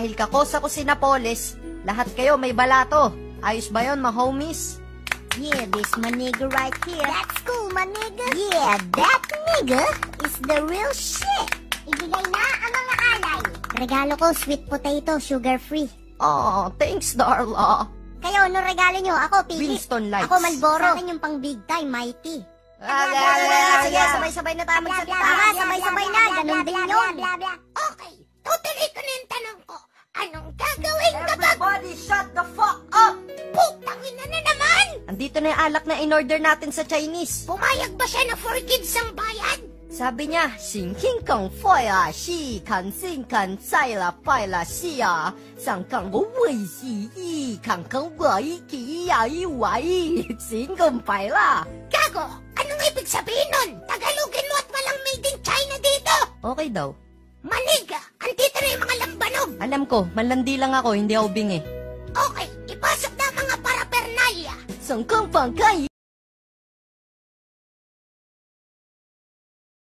dahil kakosa ko si Napoles, lahat kayo may balato. Ayos ba yun, mga homies? Yeah, this my nigga right here. That's cool, my nigga. Yeah, that nigga is the real shit. Ibigay na ang mga alay. Regalo ko, sweet potato, sugar-free. Oh, thanks, Darla. Kayo, ano regalo nyo? Ako, pili. Winston Lights. Ako, Malboro. Sa akin yung pang big time, Mighty. Sige, sabay-sabay na tayo magsalita. Tama, sabay-sabay na. Ganun din yun. Okay, tutuloy ko na yung tanong ko. Anong gagawin kapag... Everybody shut the fuck up! Putangin na naman! Andito na yung alak na in-order natin sa Chinese. Pumayag ba siya na for kids ang bayad? Sabi niya, Xingking kang foya, Xi kan sing kan zai la pai la xi ya, Sang kang gu wei xi yi, Kang kang wei ki ya yi wei, Xing kang pai la. Gago, anong ibig sabihin nun? Tagalogin mo at walang made in China dito! Okay daw. Maniga, andito na yung mga lambanog. Alam ko, malandi lang ako, hindi ako bingi. Okay, ipasok na ang mga paraphernalia. Sang kang pangkay